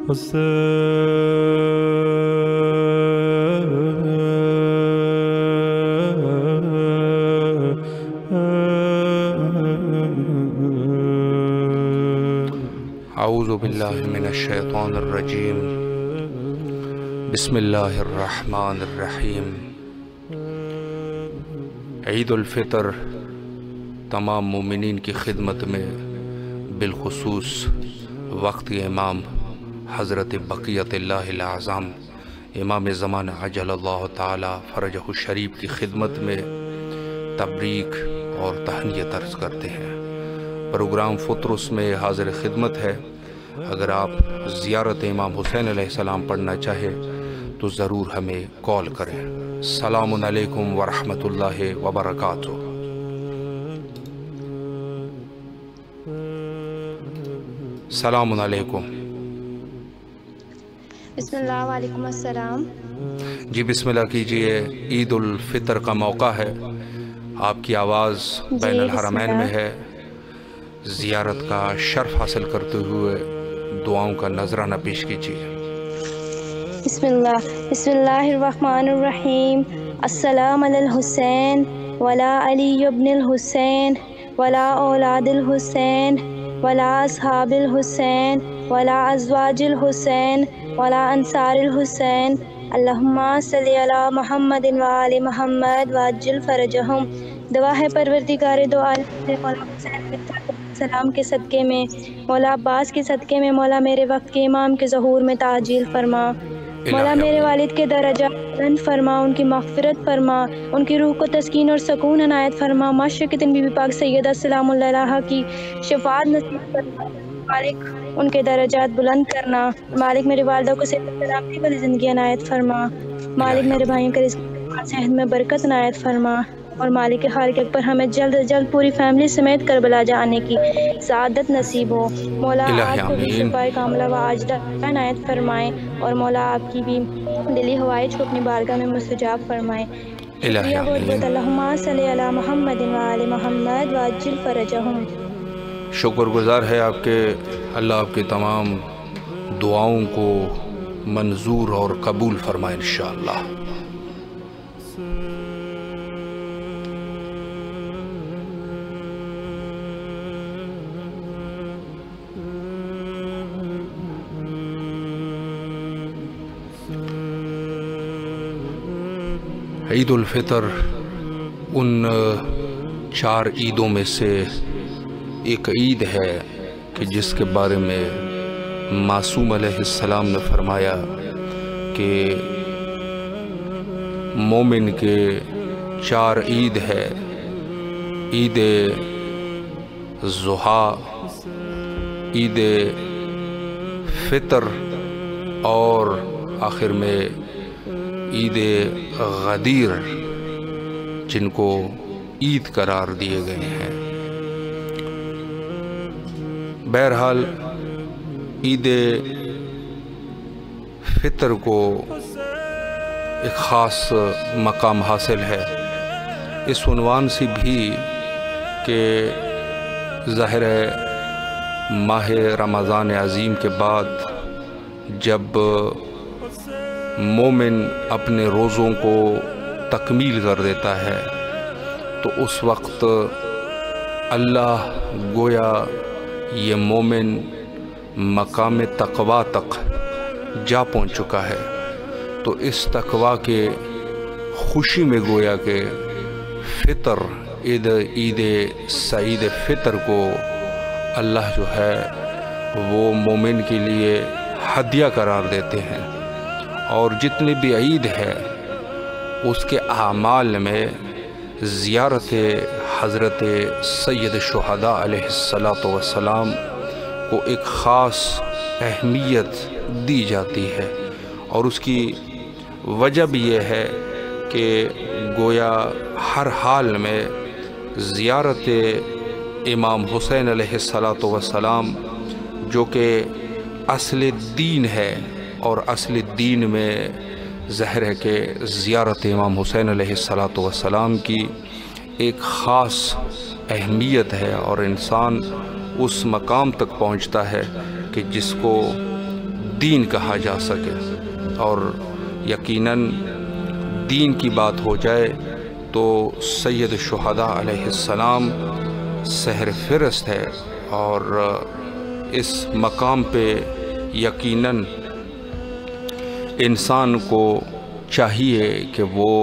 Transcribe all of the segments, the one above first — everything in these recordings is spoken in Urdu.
اعوذ باللہ من الشیطان الرجیم بسم اللہ الرحمن الرحیم۔ عید الفطر تمام مومنین کی خدمت میں، بالخصوص وقت امام حضرت بقیت اللہ الاعظم امام زمانہ عجل اللہ تعالی فرجہ الشریف کی خدمت میں تبریک اور تہنیت عرض کرتے ہیں۔ پروگرام فطرس میں حاضر خدمت ہے۔ اگر آپ زیارت امام حسین علیہ السلام پڑھنا چاہیں تو ضرور ہمیں کال کریں۔ السلام علیکم ورحمۃ اللہ وبرکاتہ۔ السلام علیکم۔ بسم اللہ، وعلیکم السلام۔ جی بسم اللہ کیجئے۔ عید الفطر کا موقع ہے، آپ کی آواز بین الحرمین میں ہے۔ زیارت کا شرف حاصل کرتے ہوئے دعاؤں کا نذرانہ پیش کیجیے۔ بسم اللہ الرحمن الرحیم۔ السلام علی الحسین ولا علی ابن الحسین ولا اولاد الحسین ولا اصحاب الحسین ولا ازواج الحسین ولا انصار الحسین، اللہم صلی علی محمد وآل محمد وعجل فرجہم۔ دعا ہے پروردگار دو عالم مولا حسین السلام کے صدقے میں، مولا عباس کے صدقے میں، مولا میرے وقت کے امام کے ظہور میں تعجیل فرما۔ مولا میرے والد کے درجات بلند فرما، ان کی مغفرت فرما، ان کی روح کو تسکین اور سکون عنایت فرما۔ ماشرق دن بی بی پاک سیدہ سلام اللہ علیہا کی شفاعت نصیب فرما۔ مالک ان کے درجات بلند کرنا۔ مالک میرے والدہ کو صحت سلامتی والی زندگی عنایت فرما۔ مالک میرے بھائیوں کے رزق صحت میں برکت عنایت فرما، اور مالک خالق اکبر ہمیں جلد از جلد پوری فیملی سمیت کربلا جانے کی سعادت نصیب ہو۔ مولا آپ کو بھی شفائے کاملہ و عاجلہ عنایت فرمائیں، اور مولا آپ کی بھی دلی ہوائج کو اپنی بارگاہ میں مستجاب فرمائیں۔ شکریہ بہت بہت۔ اللہم صلی علی محمد وآل محمد وعجل فرجہم۔ شکر گزار ہے آپ کے، اللہ آپ کی تمام دعاؤں کو منظور اور قبول فرمائے انشاءاللہ۔ عید الفطر ان 4 عیدوں میں سے ایک عید ہے کہ جس کے بارے میں معصوم علیہ السلام نے فرمایا کہ مومن کے 4 عید ہے، عید ضحیٰ، عید فطر، اور آخر میں عید غدیر، جن کو عید قرار دیے گئے ہیں۔ بہرحال عید فطر کو ایک خاص مقام حاصل ہے، اس عنوان سے بھی کہ ظاہر ہے ماہ رمضان عظیم کے بعد جب مومن اپنے روزوں کو تکمیل کر دیتا ہے تو اس وقت اللہ گویا یہ مومن مقام تقویٰ تک جا پہنچ چکا ہے، تو اس تقویٰ کے خوشی میں گویا کہ فطر، عید سعید فطر کو اللہ جو ہے وہ مومن کے لیے ہدیہ قرار دیتے ہیں، اور جتنے بھی عید ہے اس کے اعمال میں زیارت حضرت سید الشہداء علیہ السلام کو ایک خاص اہمیت دی جاتی ہے، اور اس کی وجہ بھی یہ ہے کہ گویا ہر حال میں زیارت امام حسین علیہ السلام جو کہ اصل دین ہے، اور اصل دین میں ظاہر ہے کہ زیارت امام حسین علیہ السلام کی ایک خاص اہمیت ہے، اور انسان اس مقام تک پہنچتا ہے کہ جس کو دین کہا جا سکے، اور یقیناً دین کی بات ہو جائے تو سید الشہداء علیہ السلام سحر فہرست ہے، اور اس مقام پہ یقیناً انسان کو چاہیے کہ وہ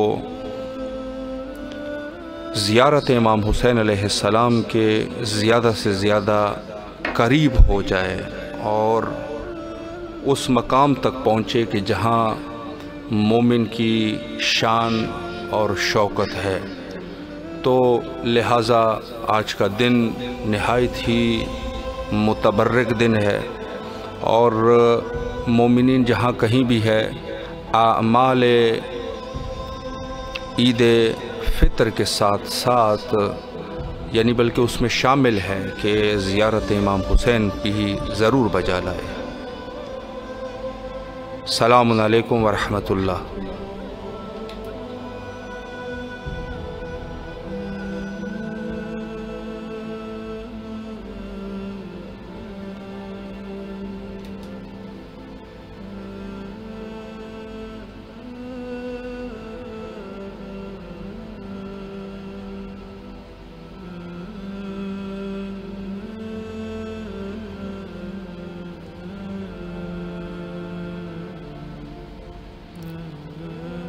زیارت امام حسین علیہ السلام کے زیادہ سے زیادہ قریب ہو جائے اور اس مقام تک پہنچے کہ جہاں مومن کی شان اور شوکت ہے۔ تو لہٰذا آج کا دن نہایت ہی متبرک دن ہے، اور مومنین جہاں کہیں بھی ہے اعمال عید فطر کے ساتھ ساتھ یعنی بلکہ اس میں شامل ہے کہ زیارت امام حسین بھی ضرور بجا لائے۔ السلام علیکم ورحمۃ اللہ۔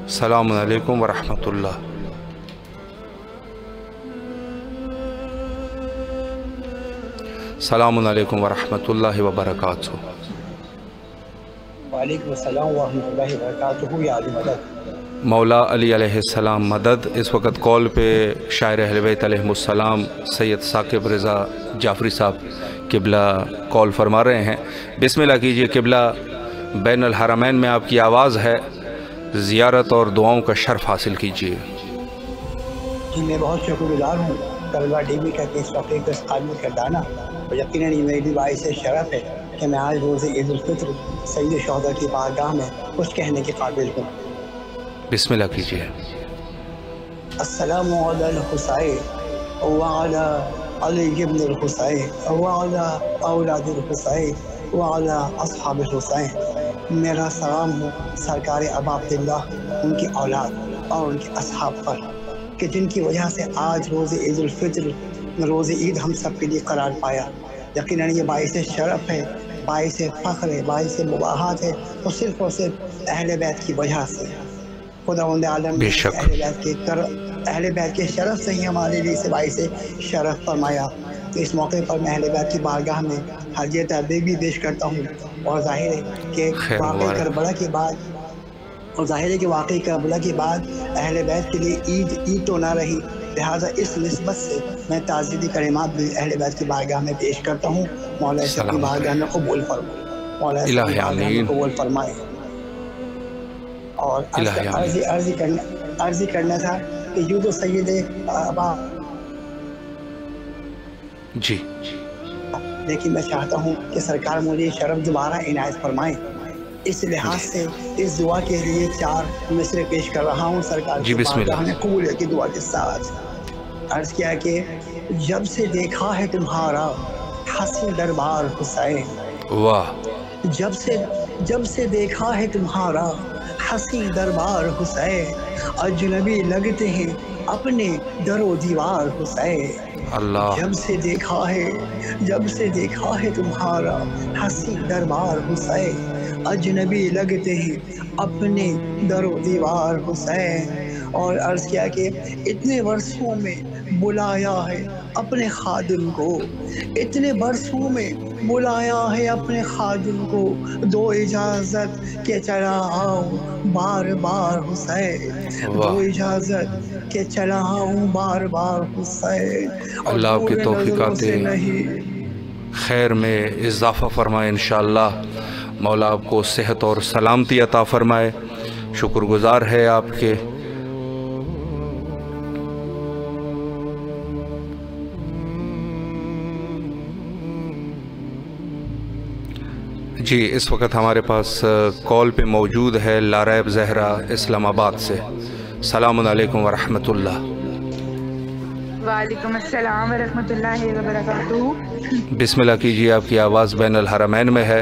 السلام علیکم ورحمۃ اللہ۔ السلام علیکم ورحمۃ اللہ وبرکاتہ۔ وعلیکم السلام ورحمۃ اللہ وبرکاتہ۔ یا علی مدد۔ مولا علی علیہ السلام مدد۔ اس وقت کال پہ شاعر اہل بیت علیہ السلام سید ثاقب رضا جعفری صاحب قبلہ کال فرما رہے ہیں۔ بسم اللہ کیجئے قبلہ، بین الحرمین میں آپ کی آواز ہے، زیارت اور دعاؤں کا شرف حاصل کیجئے۔ جی میں بہت شکر گزار ہوں کربلا ٹی وی کا کہ اس وقت ایک عالمی کردانہ، اور یقیناً یہ میری باعث شرف ہے کہ میں آج روز عید الفطر سید الشہداء کی بارگاہ میں کچھ کہنے کے قابل ہوں۔ بسم اللہ کیجئے۔ السلام علی الحسین وعلی علی ابن الحسین وعلی اولاد الحسین وعلی اصحاب الحسین۔ میرا سلام ہو سرکار ابا عبداللہ، ان کی اولاد اور ان کے اصحاب پر، کہ جن کی وجہ سے آج روز عید الفطر روز عید ہم سب کے لیے قرار پایا۔ یقیناً یہ باعث شرف ہے، باعث فخر ہے، باعث مباحات ہے، اور صرف اہل بیت کی وجہ سے خداوند عالم نے اہل بیت کے شرف سے ہی ہمارے لیے سے باعث شرف فرمایا۔ تو اس موقع پر میں اہل بیت کی بارگاہ میں حاضر تحبیب بھی پیش کرتا ہوں، اور ظاہر ہے کہ واقعہ کربلا کے بعد اہل بیت کے لیے عید تو نہ رہی، لہٰذا اس نسبت سے میں تعزیتی کلمات بھی اہل بیت کی بارگاہ میں پیش کرتا ہوں۔ مولا اس کی بارگاہ میں قبول فرمائے، مولا اس کی بارگاہ میں قبول فرمائے۔ اور عرض کرنا تھا کہ یوں تو سید ابا جی، لیکن میں چاہتا ہوں کہ سرکار مجھے شرف دوبارہ عنایت فرمائے۔ اس لحاظ سے اس دعا کے لیے 4 مصرے پیش کر رہا ہوں سرکار کی بارگاہ میں قبولیت کی دعا کے ساتھ۔ عرض کیا کہ جب سے دیکھا ہے تمہارا حسین دربار حسین، واہ، جب سے دیکھا ہے تمہارا حسین دربار حسین، اجنبی لگتے ہیں اپنے در و دیوار حسین۔ اللہ، جب سے دیکھا ہے تمہارا حسین دربار حسین، اجنبی لگتے ہیں اپنے در و دیوار حسین۔ اور عرض کیا کہ اتنے برسوں میں بلایا ہے اپنے خادم کو، اتنے برسوں میں بلایا ہے اپنے خادم کو، دو اجازت کہ چلا آؤں بار بار حسین، دو اجازت کہ چلا آؤں بار بار حسین۔ اللہ آپ کی توفیقات خیر میں اضافہ فرمائے انشاءاللہ۔ مولا آپ کو صحت اور سلامتی عطا فرمائے۔ شکر گزار ہے آپ کے۔ جی، اس وقت ہمارے پاس کال پہ موجود ہے لاریب زہرا اسلام آباد سے۔ السلام علیکم ورحمۃ اللہ۔ وعلیکم السلام ورحمۃ اللہ وبرکاتہ۔ بسم اللہ کیجیے، آپ کی آواز بین الحرمین میں ہے،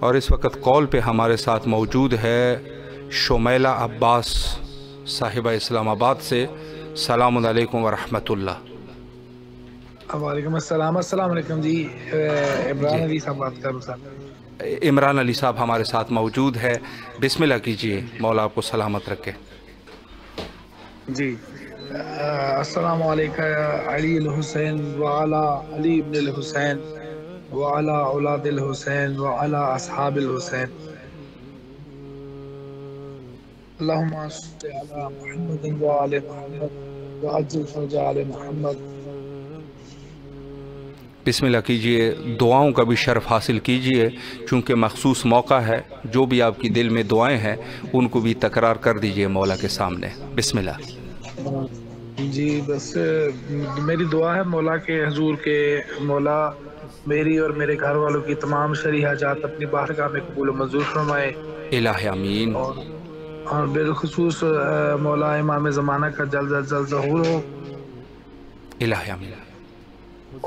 اور اس وقت کال پہ ہمارے ساتھ موجود ہے شمیلہ عباس صاحبہ اسلام آباد سے. السلام علیکم ورحمۃ اللہ. وعلیکم السلام. السلام علیکم جی. عمران علی صاحب بات کر رہا ہوں. عمران علی صاحب ہمارے ساتھ موجود ہے. بسم اللہ کیجئے، مولا آپ کو سلامت رکھے. جی السلام علیکم علی الحسین وعلی علی ابن الحسین وعلی اولاد الحسین وعلی اصحاب الحسین. اللہم صل علی محمد وعلی محمد وعجل فرج آل محمد. بسم اللہ کیجئے، دعاؤں کا بھی شرف حاصل کیجئے چونکہ مخصوص موقع ہے. جو بھی آپ کی دل میں دعائیں ہیں ان کو بھی تکرار کر دیجئے مولا کے سامنے. بسم اللہ. جی بس میری دعا ہے مولا کے حضور کے مولا میری اور میرے گھر والوں کی تمام شرعی حاجات اپنی بارگاہ میں قبول و منظور فرمائے. الہ آمین. اور بالخصوص مولا امام زمانہ کا جلد از جلد ظہور ہو. الہ آمین.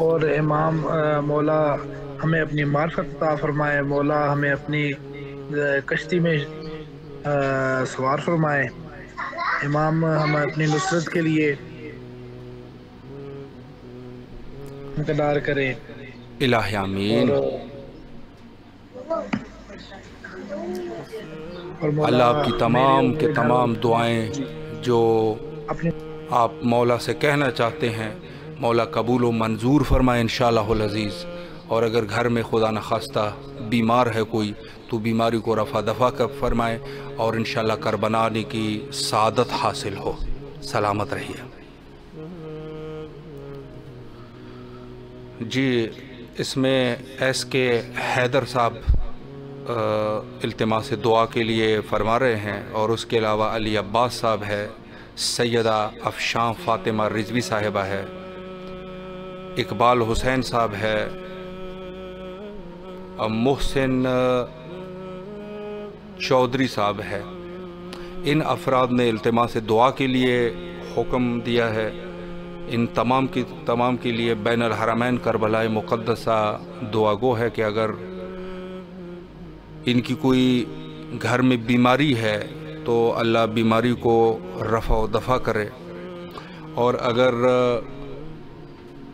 اور امام مولا ہمیں اپنی معرفت عطا فرمائے. مولا ہمیں اپنی کشتی میں سوار فرمائے. امام ہمیں اپنی نصرت کے لیے مقدار کرے. الہ آمین. اللہ آپ کی تمام کے تمام دعائیں جو آپ مولا سے کہنا چاہتے ہیں مولا قبول و منظور فرمائے انشاءاللہ العزیز. اور اگر گھر میں خدا نخواستہ بیمار ہے کوئی تو بیماری کو رفع دفع کر فرمائے اور انشاءاللہ کربنانے کی سعادت حاصل ہو. سلامت رہیے. جی اس میں ایس کے حیدر صاحب التماس دعا کے لیے فرما رہے ہیں اور اس کے علاوہ علی عباس صاحب ہے، سیدہ افشاں فاطمہ رضوی صاحبہ ہے، اقبال حسین صاحب ہے، محسن چودھری صاحب ہے. ان افراد نے التماس دعا کے لیے حکم دیا ہے. ان تمام کے لیے بین الحرمین کربلا مقدسہ دعا گو ہے کہ اگر ان کی کوئی گھر میں بیماری ہے تو اللہ بیماری کو رفع و دفع کرے، اور اگر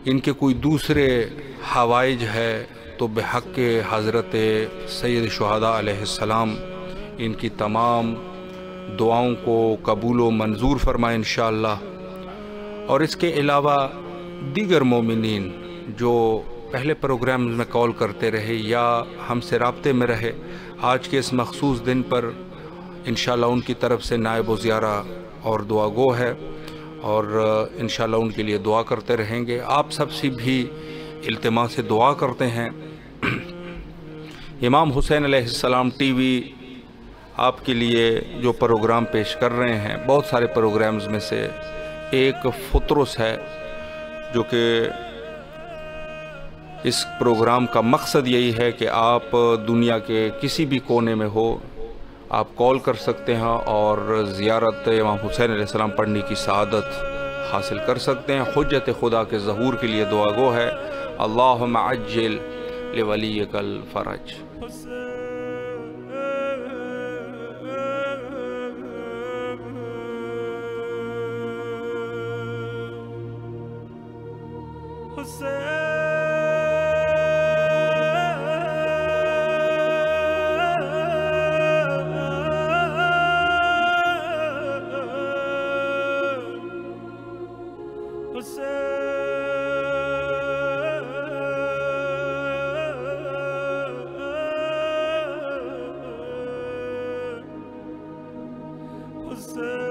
ان کے کوئی دوسرے حوائج ہے تو بحق حضرت سید شہداء علیہ السلام ان کی تمام دعاؤں کو قبول و منظور فرمائے انشاءاللہ. اور اس کے علاوہ دیگر مومنین جو پہلے پروگرامز میں کال کرتے رہے یا ہم سے رابطے میں رہے، آج کے اس مخصوص دن پر انشاءاللہ ان کی طرف سے نائب و زیارہ اور دعا گو ہے اور انشاءاللہ ان کے لیے دعا کرتے رہیں گے. آپ سب سے بھی التماس سے دعا کرتے ہیں. امام حسین علیہ السلام ٹی وی آپ کے لیے جو پروگرام پیش کر رہے ہیں، بہت سارے پروگرامز میں سے ایک فطرس ہے، جو کہ اس پروگرام کا مقصد یہی ہے کہ آپ دنیا کے کسی بھی کونے میں ہو، آپ کال کر سکتے ہیں اور زیارت امام حسین علیہ السلام پڑھنے کی سعادت حاصل کر سکتے ہیں. حجت خدا کے ظہور کے لیے دعا گو ہے. اللہم عجل لولیک الفرج. Hussein.